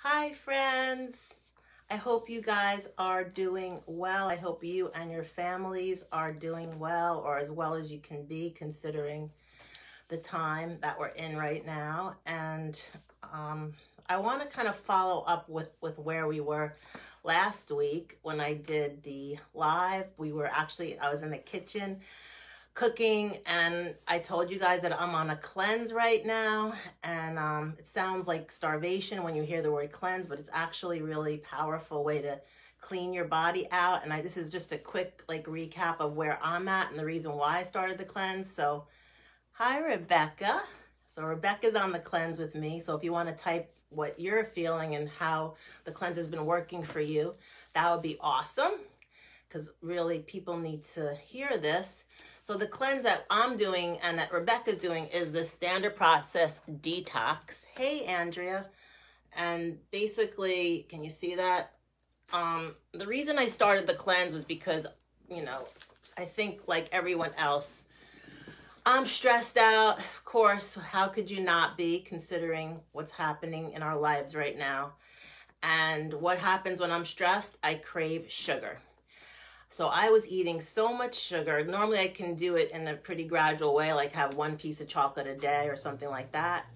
Hi friends, I hope you guys are doing well. I hope you and your families are doing well, or as well as you can be considering the time that we're in right now. And I want to kind of follow up with where we were last week when I did the live. I was in the kitchen cooking, and I told you guys that I'm on a cleanse right now, and it sounds like starvation when you hear the word cleanse, but it's actually really powerful way to clean your body out. And this is just a quick recap of where I'm at and the reason why I started the cleanse. So hi Rebecca. So Rebecca's on the cleanse with me. So if you want to type what you're feeling and how the cleanse has been working for you, that would be awesome, because really people need to hear this. So the cleanse that I'm doing and that Rebecca's doing is the standard process detox. Hey, Andrea. And basically, can you see that? The reason I started the cleanse was because, I think like everyone else, I'm stressed out. Of course, how could you not be, considering what's happening in our lives right now? And what happens when I'm stressed? I crave sugar. So I was eating so much sugar. Normally I can do it in a pretty gradual way, like have one piece of chocolate a day or something like that.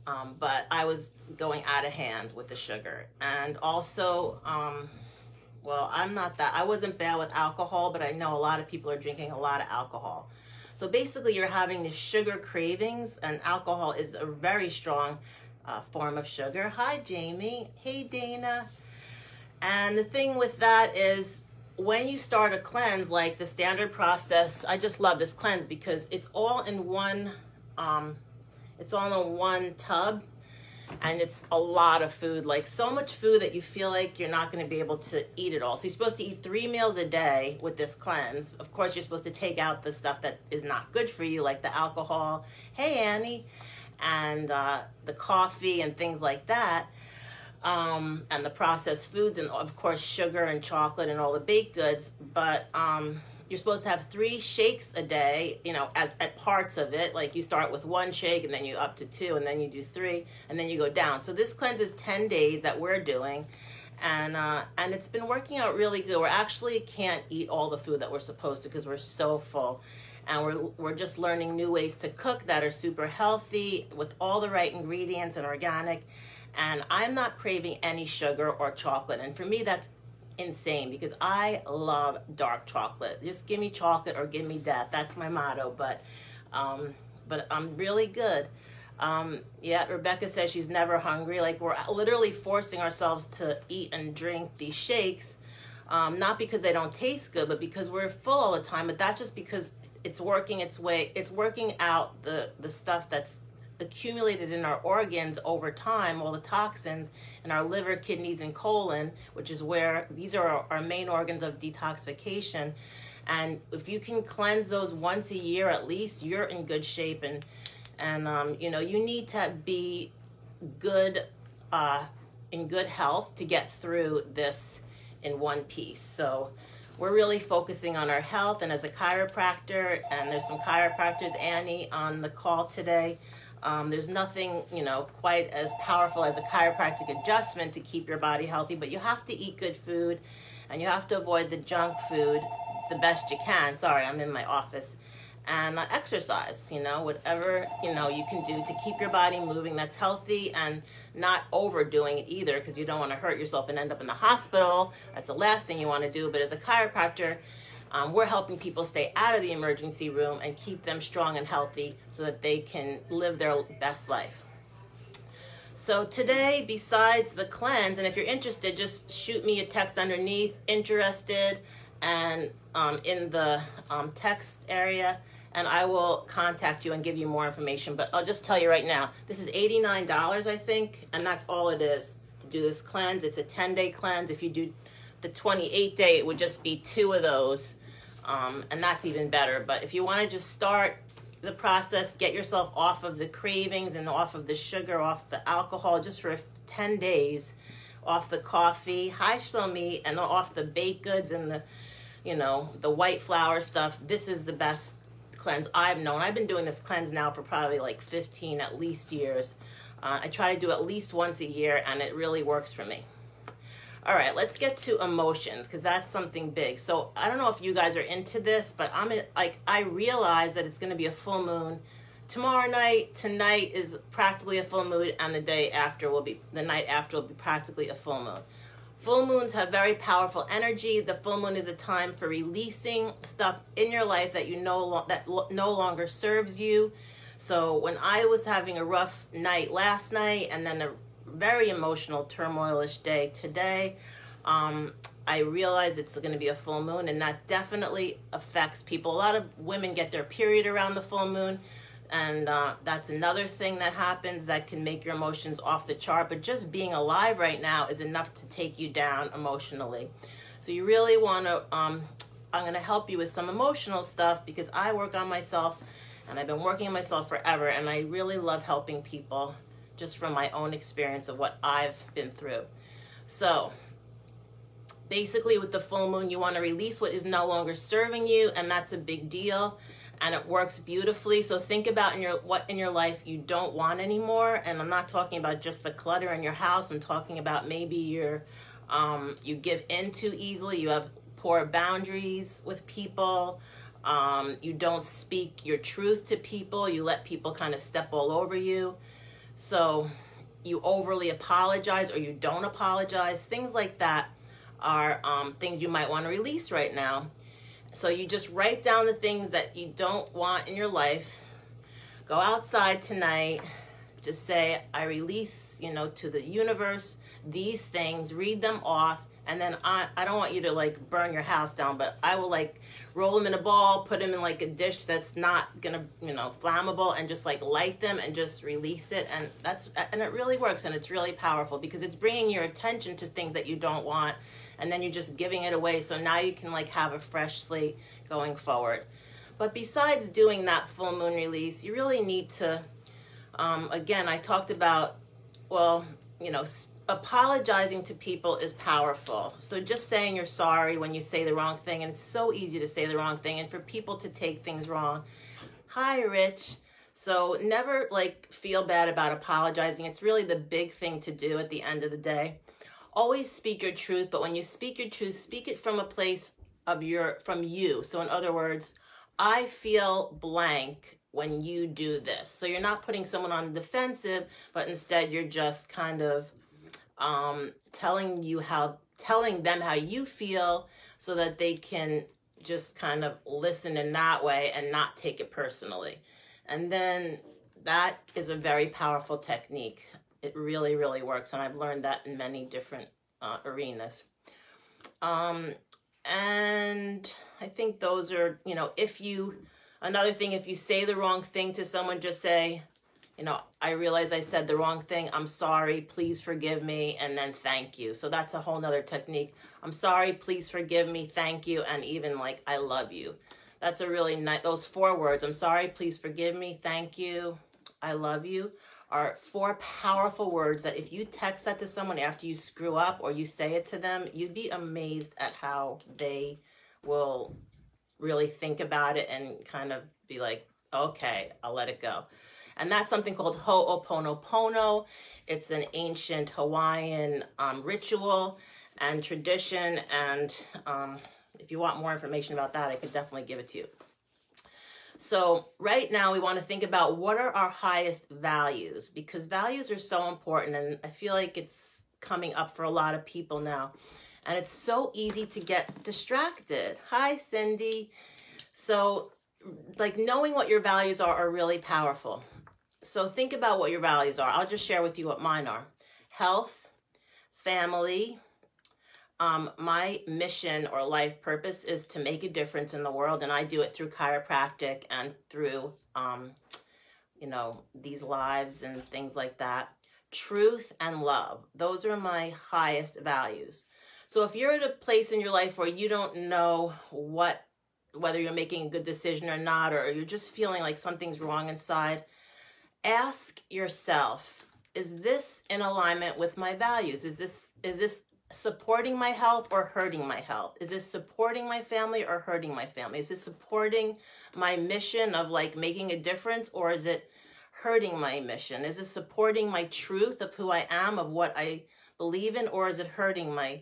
But I was going out of hand with the sugar. And also, I wasn't bad with alcohol, but I know a lot of people are drinking a lot of alcohol. So basically you're having the sugar cravings, and alcohol is a very strong form of sugar. Hi, Jamie. Hey, Dana. And the thing with that is, when you start a cleanse like the standard process, I just love this cleanse because it's all in one tub, and it's a lot of food, like so much food that you feel like you're not going to be able to eat it all. So you're supposed to eat 3 meals a day with this cleanse. Of course, you're supposed to take out the stuff that is not good for you, like the alcohol, hey Annie, and the coffee and things like that. And the processed foods, and of course sugar and chocolate and all the baked goods. But you're supposed to have 3 shakes a day, at parts of it. Like you start with 1 shake, and then you up to 2, and then you do 3, and then you go down. So this cleanse is 10 days that we're doing, and it's been working out really good. We actually can't eat all the food that we're supposed to because we're so full. And we're just learning new ways to cook that are super healthy with all the right ingredients and organic. And I'm not craving any sugar or chocolate. And for me, that's insane because I love dark chocolate. Just give me chocolate or give me death. That's my motto. But I'm really good. Yeah, Rebecca says she's never hungry. Like, we're literally forcing ourselves to eat and drink these shakes. Not because they don't taste good, but because we're full all the time. But that's just because it's working its way. It's working out the stuff that's accumulated in our organs over time, all the toxins in our liver, kidneys, and colon, which is where these are our main organs of detoxification. And if you can cleanse those once a year at least, you're in good shape. And you need to be good in good health to get through this in one piece. So we're really focusing on our health. And as a chiropractor, and there's some chiropractors, Annie, on the call today, there's nothing, quite as powerful as a chiropractic adjustment to keep your body healthy, but you have to eat good food, and you have to avoid the junk food the best you can. Sorry, I'm in my office. And exercise, whatever, you can do to keep your body moving that's healthy, and not overdoing it either, because you don't want to hurt yourself and end up in the hospital. That's the last thing you want to do. But as a chiropractor, we're helping people stay out of the emergency room and keep them strong and healthy so that they can live their best life. So today, besides the cleanse, and if you're interested, just shoot me a text underneath, interested, and in the text area, and I will contact you and give you more information. But I'll just tell you right now, this is $89, I think, and that's all it is to do this cleanse. It's a 10-day cleanse. If you do the 28-day, it would just be 2 of those. And that's even better. But if you want to just start the process, get yourself off of the cravings and off of the sugar, off the alcohol, just for 10 days, off the coffee, hi Shlomi, and off the baked goods and the white flour stuff, this is the best cleanse I've known. I've been doing this cleanse now for probably like 15 at least years. I try to do at least once a year, and it really works for me. All right, let's get to emotions, because that's something big. So I don't know if you guys are into this, but I realize that it's going to be a full moon tomorrow night. Tonight is practically a full moon, and the night after will be practically a full moon. Full moons have very powerful energy. The full moon is a time for releasing stuff in your life that no longer serves you. So when I was having a rough night last night, and then a very emotional, turmoilish day today, I realized it's going to be a full moon, and that definitely affects people. A lot of women get their period around the full moon, and that's another thing that happens that can make your emotions off the chart. But just being alive right now is enough to take you down emotionally. So you really want to, I'm going to help you with some emotional stuff, because I work on myself, and I've been working on myself forever, and I really love helping people just from my own experience of what I've been through. So basically with the full moon, you want to release what is no longer serving you, and that's a big deal, and it works beautifully. So think about what in your life you don't want anymore, and I'm not talking about just the clutter in your house. I'm talking about maybe you give in too easily, you have poor boundaries with people, you don't speak your truth to people, you let people kind of step all over you. So you overly apologize, or you don't apologize. Things like that are things you might want to release right now. So you just write down the things that you don't want in your life. Go outside tonight. Just say, I release, to the universe these things. Read them off. And then I don't want you to like burn your house down, but I will like roll them in a ball, put them in like a dish that's not gonna, flammable, and just like light them and just release it. And it really works, and it's really powerful, because it's bringing your attention to things that you don't want, and then you're just giving it away. So now you can like have a fresh slate going forward. But besides doing that full moon release, you really need to, again, I talked about, apologizing to people is powerful. So just saying you're sorry when you say the wrong thing, and it's so easy to say the wrong thing and for people to take things wrong. Hi, Rich. So never like feel bad about apologizing. It's really the big thing to do at the end of the day. Always speak your truth, but when you speak your truth, speak it from a place of from you. So in other words, I feel blank when you do this. So you're not putting someone on the defensive, but instead you're just kind of telling them how you feel, so that they can just kind of listen in that way and not take it personally. And then that is a very powerful technique. It really, really works. And I've learned that in many different arenas. And I think those are, another thing, if you say the wrong thing to someone, just say, I realize I said the wrong thing. I'm sorry. Please forgive me. And then thank you. So that's a whole nother technique. I'm sorry. Please forgive me. Thank you. And even like, I love you. That's a really nice, those 4 words. I'm sorry. Please forgive me. Thank you. I love you are 4 powerful words that if you text that to someone after you screw up, or you say it to them, you'd be amazed at how they will really think about it and kind of be like, okay, I'll let it go. And that's something called Ho'oponopono. It's an ancient Hawaiian ritual and tradition. And if you want more information about that, I could definitely give it to you. So right now we want to think about what are our highest values, because values are so important. And I feel like it's coming up for a lot of people now. And it's so easy to get distracted. Hi, Cindy. So like knowing what your values are really powerful. So think about what your values are. I'll just share with you what mine are. Health, family. My mission or life purpose is to make a difference in the world, and I do it through chiropractic and through, these lives and things like that. Truth and love. Those are my highest values. So if you're at a place in your life where you don't know whether you're making a good decision or not, or you're just feeling like something's wrong inside, ask yourself, is this in alignment with my values? Is this supporting my health or hurting my health? Is this supporting my family or hurting my family? Is this supporting my mission of like making a difference, or is it hurting my mission? Is this supporting my truth of who I am, of what I believe in, or is it hurting my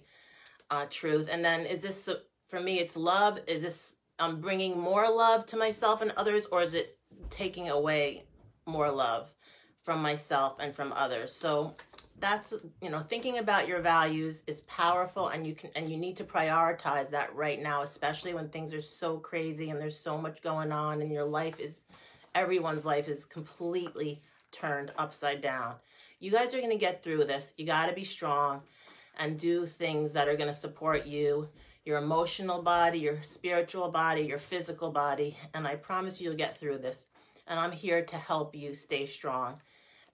truth? And then is this, for me, it's love. Is this bringing more love to myself and others, or is it taking away more love from myself and from others? So that's, thinking about your values is powerful, and you need to prioritize that right now, especially when things are so crazy and there's so much going on and everyone's life is completely turned upside down. You guys are going to get through this. You got to be strong and do things that are going to support you, your emotional body, your spiritual body, your physical body, and I promise you'll get through this. And I'm here to help you stay strong.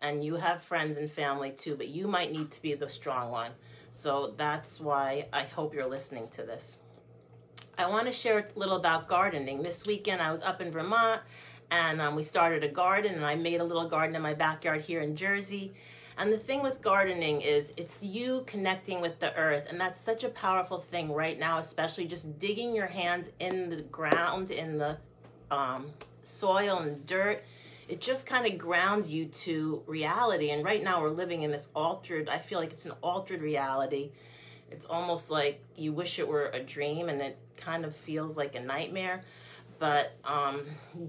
And you have friends and family too, but you might need to be the strong one. So that's why I hope you're listening to this. I want to share a little about gardening. This weekend I was up in Vermont, and we started a garden, and I made a little garden in my backyard here in Jersey. And the thing with gardening is it's you connecting with the earth, and that's such a powerful thing right now, especially just digging your hands in the ground, in the soil and dirt. It just kind of grounds you to reality. And right now we're living in this I feel like it's an altered reality. It's almost like you wish it were a dream, and it kind of feels like a nightmare. But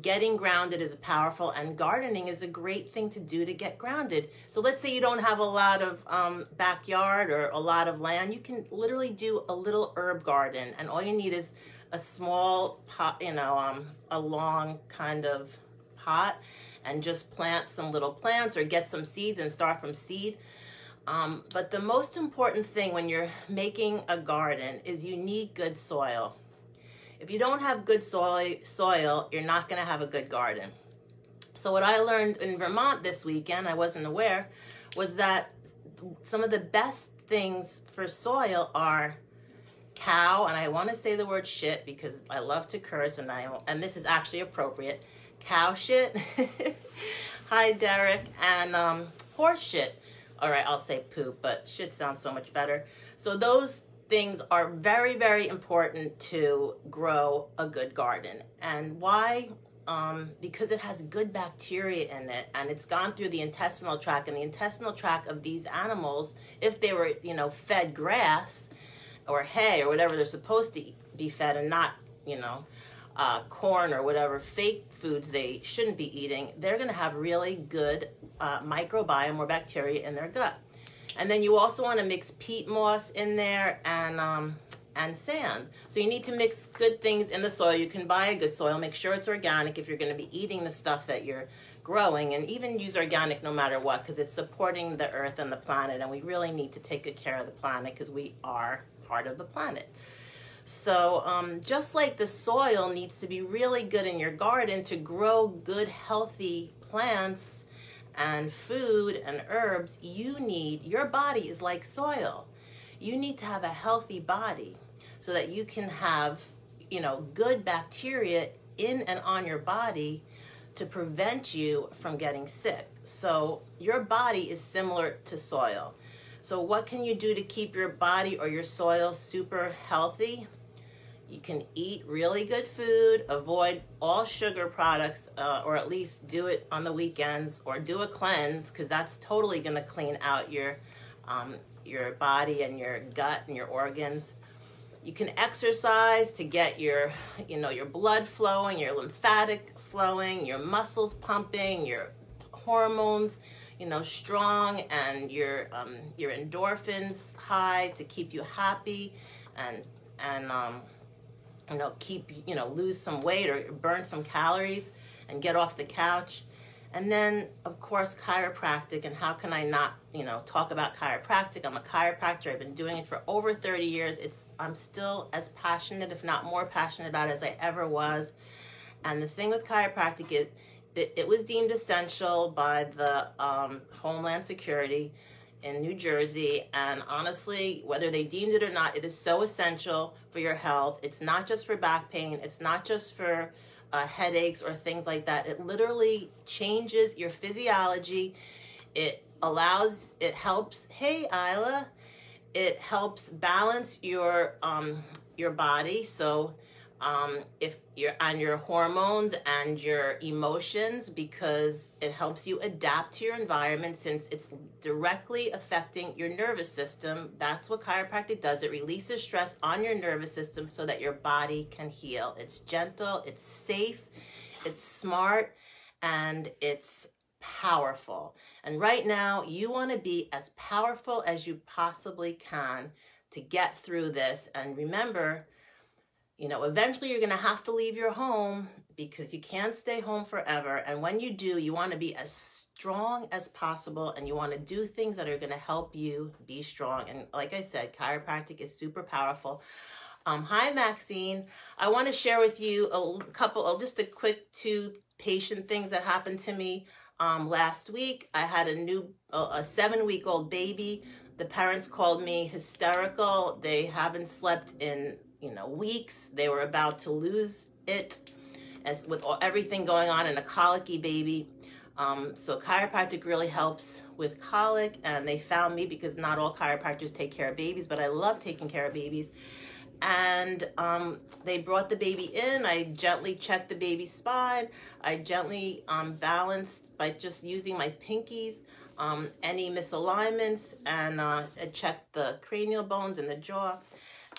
getting grounded is powerful, and gardening is a great thing to do to get grounded. So let's say you don't have a lot of backyard or a lot of land. You can literally do a little herb garden, and all you need is a small pot, a long kind of pot, and just plant some little plants or get some seeds and start from seed. But the most important thing when you're making a garden is you need good soil. If you don't have good soil, you're not going to have a good garden. So what I learned in Vermont this weekend, I wasn't aware, was that some of the best things for soil are cow, and I want to say the word shit because I love to curse, and this is actually appropriate, cow shit, hi Derek, and horse shit. All right, I'll say poop, but shit sounds so much better. So those things are very, very important to grow a good garden. And why? Because it has good bacteria in it, and it's gone through the intestinal tract, and the intestinal tract of these animals, if they were, fed grass or hay or whatever they're supposed to be fed, and not, corn or whatever fake foods they shouldn't be eating, they're going to have really good microbiome or bacteria in their gut. And then you also want to mix peat moss in there and sand. So you need to mix good things in the soil. You can buy a good soil. Make sure it's organic if you're going to be eating the stuff that you're growing, and even use organic no matter what, because it's supporting the earth and the planet, and we really need to take good care of the planet because we are part of the planet. So just like the soil needs to be really good in your garden to grow good, healthy plants and food and herbs, your body is like soil. You need to have a healthy body so that you can have, good bacteria in and on your body to prevent you from getting sick. So your body is similar to soil. So what can you do to keep your body or your soil super healthy? You can eat really good food, avoid all sugar products, or at least do it on the weekends, or do a cleanse, because that's totally going to clean out your body and your gut and your organs. You can exercise to get your blood flowing, your lymphatic flowing, your muscles pumping, your hormones, strong, and your endorphins high to keep you happy and lose some weight or burn some calories and get off the couch. And then, of course, chiropractic. And how can I not, talk about chiropractic? I'm a chiropractor. I've been doing it for over 30 years. I'm still as passionate, if not more passionate about it as I ever was. And the thing with chiropractic is that it was deemed essential by the Homeland Security in New Jersey, and honestly, whether they deemed it or not, it is so essential for your health. It's not just for back pain, it's not just for headaches or things like that. It literally changes your physiology. It helps, hey Isla, it helps balance your body. So if you're on your hormones and your emotions, because it helps you adapt to your environment since it's directly affecting your nervous system. That's what chiropractic does. It releases stress on your nervous system so that your body can heal. It's gentle, it's safe, it's smart, and it's powerful. And right now, you want to be as powerful as you possibly can to get through this. And remember, eventually you're going to have to leave your home because you can't stay home forever. And when you do, you want to be as strong as possible, and you want to do things that are going to help you be strong. And like I said, chiropractic is super powerful. Hi, Maxine. I want to share with you just a quick 2 patient things that happened to me last week. I had a 7-week-old baby. The parents called me hysterical. They haven't slept in weeks. They were about to lose it, as with everything going on, and a colicky baby. So chiropractic really helps with colic, and they found me because not all chiropractors take care of babies, but I love taking care of babies. And they brought the baby in. I gently checked the baby's spine. I gently balanced by just using my pinkies any misalignments, and I checked the cranial bones in the jaw.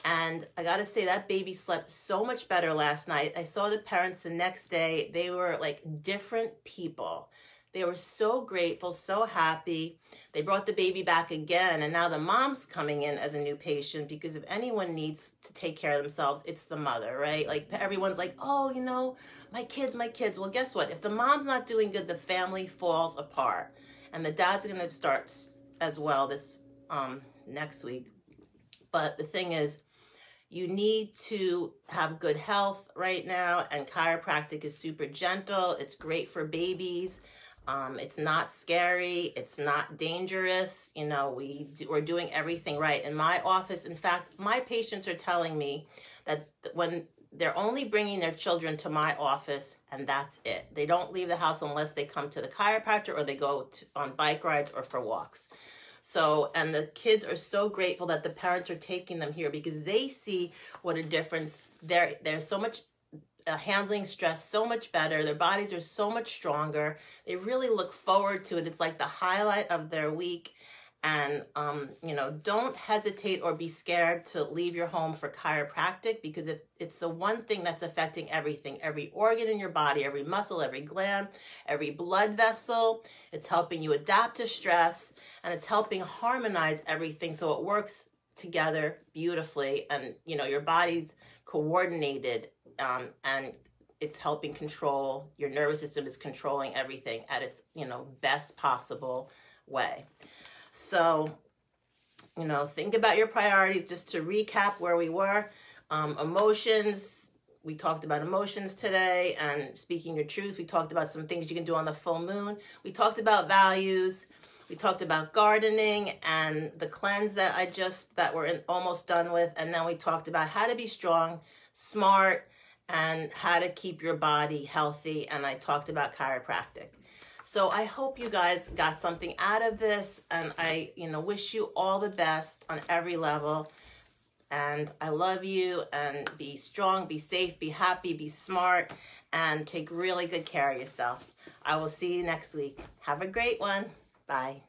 And I gotta say, that baby slept so much better last night. I saw the parents the next day. They were like different people. They were so grateful, so happy. They brought the baby back again, and now the mom's coming in as a new patient, because if anyone needs to take care of themselves, it's the mother, right? Like, everyone's like, oh, my kids. Well, guess what? If the mom's not doing good, the family falls apart. And the dad's gonna start as well this next week. But the thing is, you need to have good health right now, and chiropractic is super gentle. It's great for babies. It's not scary. It's not dangerous. We're doing everything right. In my office, in fact, my patients are telling me that when they're only bringing their children to my office, and that's it. They don't leave the house unless they come to the chiropractor or they go on bike rides or for walks. So, and the kids are so grateful that the parents are taking them here, because they see what a difference. They're so much handling stress so much better. Their bodies are so much stronger. They really look forward to it. It's like the highlight of their week. And, don't hesitate or be scared to leave your home for chiropractic, because it's the one thing that's affecting everything, every organ in your body, every muscle, every gland, every blood vessel. It's helping you adapt to stress, and it's helping harmonize everything so it works together beautifully, and, your body's coordinated, and it's helping control, your nervous system is controlling everything at its, best possible way. So, think about your priorities. Just to recap where we were, emotions, we talked about emotions today, and speaking your truth. We talked about some things you can do on the full moon. We talked about values. We talked about gardening and the cleanse that we're almost done with. And then we talked about how to be strong, smart, and how to keep your body healthy. And I talked about chiropractic. So I hope you guys got something out of this, and I, wish you all the best on every level. And I love you, and be strong, be safe, be happy, be smart, and take really good care of yourself. I will see you next week. Have a great one. Bye.